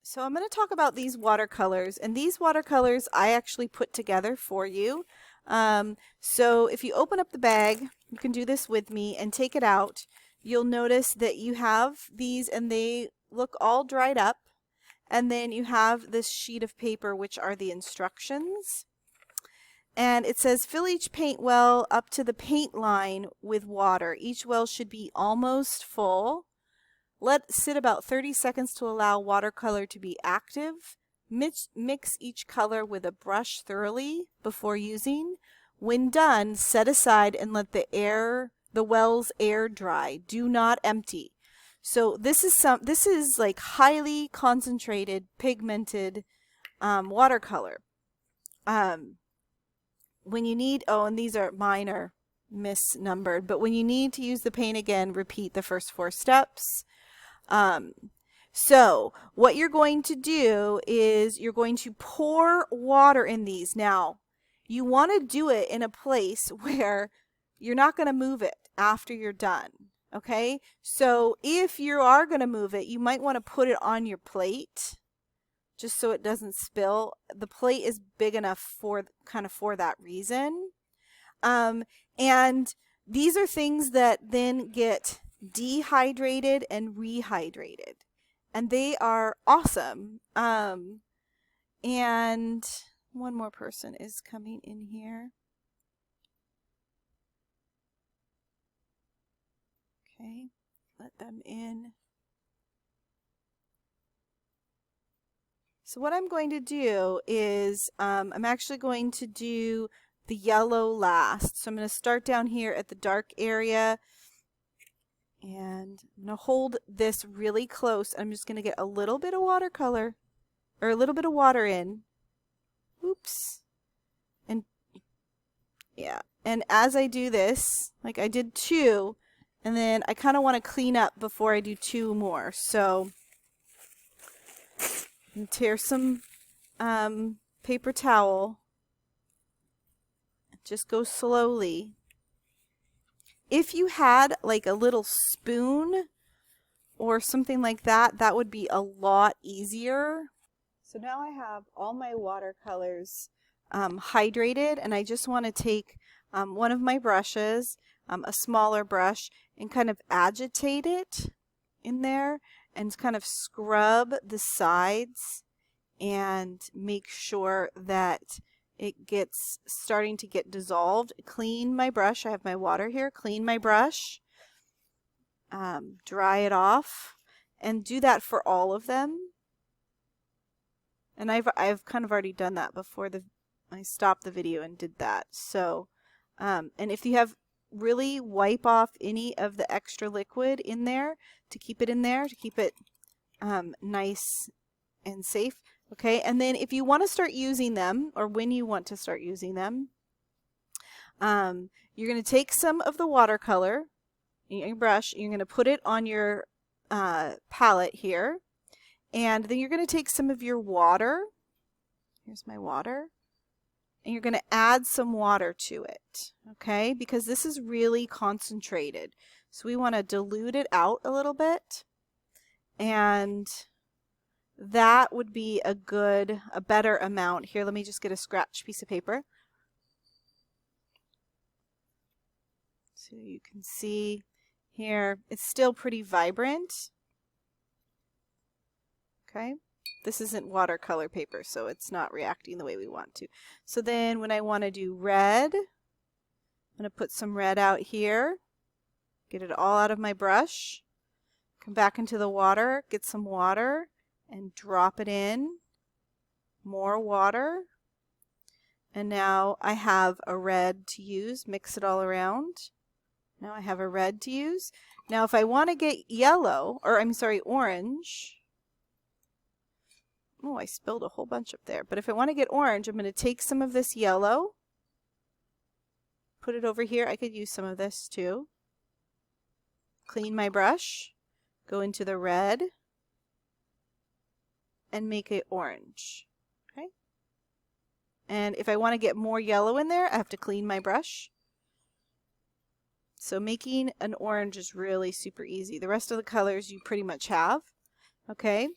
So I'm going to talk about these watercolors, and these watercolors I actually put together for you. So if you open up the bag, you can do this with me and take it out. You'll notice that you have these and they look all dried up. And then you have this sheet of paper, which are the instructions. And it says, fill each paint well up to the paint line with water. Each well should be almost full. Let sit about 30 seconds to allow watercolor to be active. Mix each color with a brush thoroughly before using. When done, set aside and let the wells air dry. Do not empty. So this is like highly concentrated, pigmented watercolor. When you need, and these are minor misnumbered, but when you need to use the paint again, repeat the first 4 steps. So what you're going to do is you're going to pour water in these. Now, you want to do it in a place where you're not going to move it after you're done. Okay, so if you are going to move it, you might want to put it on your plate just so it doesn't spill. The plate is big enough for that reason. And these are things that then get dehydrated and rehydrated, and they are awesome. And one more person is coming in here. Okay, let them in. So what I'm going to do is I'm actually going to do the yellow last. So I'm going to start down here at the dark area, and I'm going to hold this really close. I'm just going to get a little bit of watercolor, or a little bit of water in. Oops. And yeah, and as I do this, like I did 2, and then I kind of want to clean up before I do 2 more. So I'm going to tear some paper towel. Just go slowly. If you had like a little spoon or something like that, that would be a lot easier. So now I have all my watercolors hydrated, and I just want to take one of my brushes, a smaller brush, and kind of agitate it in there and kind of scrub the sides and make sure that it gets starting to get dissolved. Clean my brush. I have my water here. Clean my brush. Dry it off, and do that for all of them. And I've kind of already done that before I stopped the video and did that. So, and if you have, really wipe off any of the extra liquid in there to keep it in there, to keep it nice and safe. Okay, and then if you want to start using them, or when you want to start using them, you're going to take some of the watercolor in your brush, you're going to put it on your palette here, and then you're going to take some of your water. Here's my water. And you're going to add some water to it, okay? Because this is really concentrated. So we want to dilute it out a little bit. And that would be a better amount. Here, let me just get a scratch piece of paper. So you can see here, it's still pretty vibrant. Okay. This isn't watercolor paper, so it's not reacting the way we want to. So then when I want to do red, I'm going to put some red out here. Get it all out of my brush. Come back into the water, get some water, and drop it in. More water. And now I have a red to use. Mix it all around. Now I have a red to use. Now if I want to get yellow, or I'm sorry, orange. Oh, I spilled a whole bunch up there. But if I want to get orange, I'm going to take some of this yellow. Put it over here. I could use some of this too. Clean my brush. Go into the red. And make it orange. Okay. And if I want to get more yellow in there, I have to clean my brush. So making an orange is really super easy. The rest of the colors you pretty much have. Okay.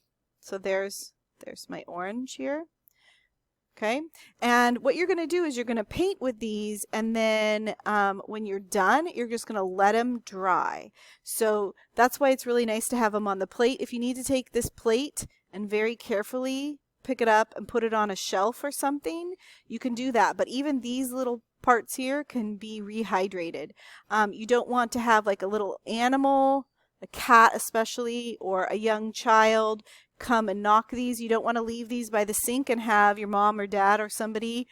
So there's There's my orange here. Okay, and what you're going to do is you're going to paint with these, and then when you're done, you're just going to let them dry. So that's why it's really nice to have them on the plate. If you need to take this plate and very carefully pick it up and put it on a shelf or something, you can do that. But even these little parts here can be rehydrated. You don't want to have like a little animal, a cat especially, or a young child come and knock these. You don't want to leave these by the sink and have your mom or dad or somebody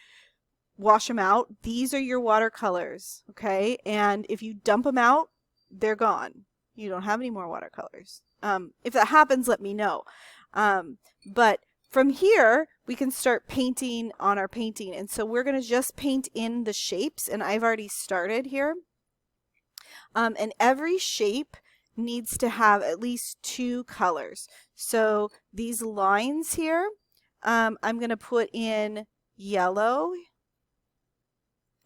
wash them out. These are your watercolors, okay? And if you dump them out, they're gone. You don't have any more watercolors. If that happens, let me know. But from here, we can start painting on our painting. And so we're going to just paint in the shapes, and I've already started here. And every shape needs to have at least 2 colors. So these lines here, I'm going to put in yellow,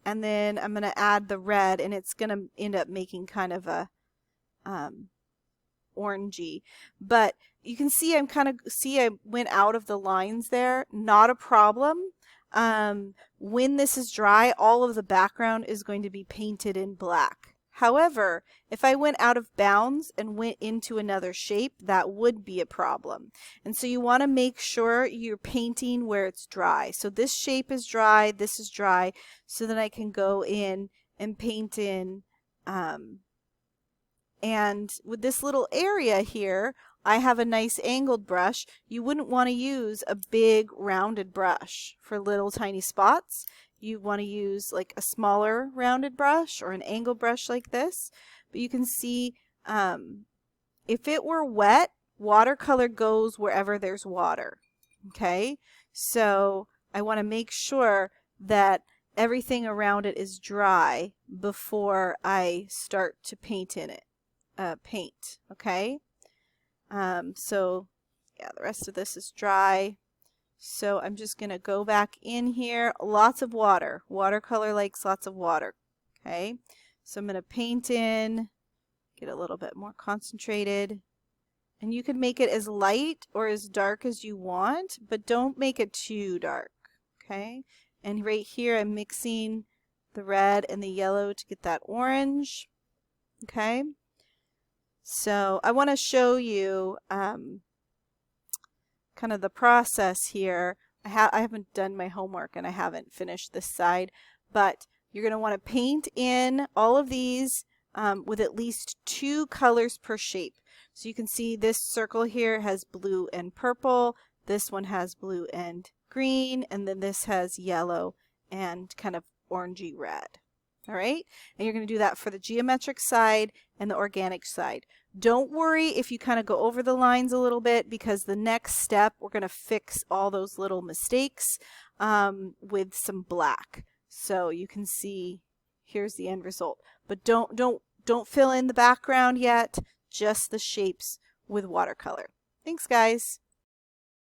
and then I'm going to add the red, and it's going to end up making kind of a orangey. But you can see I went out of the lines there. Not a problem. When this is dry, all of the background is going to be painted in black. However, if I went out of bounds and went into another shape, that would be a problem. And so you want to make sure you're painting where it's dry. So this shape is dry, this is dry, so then I can go in and paint in. And with this little area here, I have a nice angled brush. You wouldn't want to use a big rounded brush for little tiny spots. You want to use like a smaller rounded brush or an angled brush like this. But you can see if it were wet, watercolor goes wherever there's water. Okay, so I want to make sure that everything around it is dry before I start to paint in it. Okay, so yeah, the rest of this is dry. So I'm just going to go back in here. Lots of water. Watercolor likes lots of water. Okay, so I'm going to paint in, get a little bit more concentrated. And you can make it as light or as dark as you want, but don't make it too dark. Okay, and right here I'm mixing the red and the yellow to get that orange. Okay, so I want to show you kind of the process here. I haven't done my homework and I haven't finished this side, but you're going to want to paint in all of these with at least 2 colors per shape. So you can see this circle here has blue and purple, this one has blue and green, and then this has yellow and kind of orangey red. All right, and you're going to do that for the geometric side and the organic side. Don't worry if you kind of go over the lines a little bit, because the next step we're going to fix all those little mistakes with some black. So you can see here's the end result. But don't fill in the background yet, just the shapes with watercolor. Thanks, guys.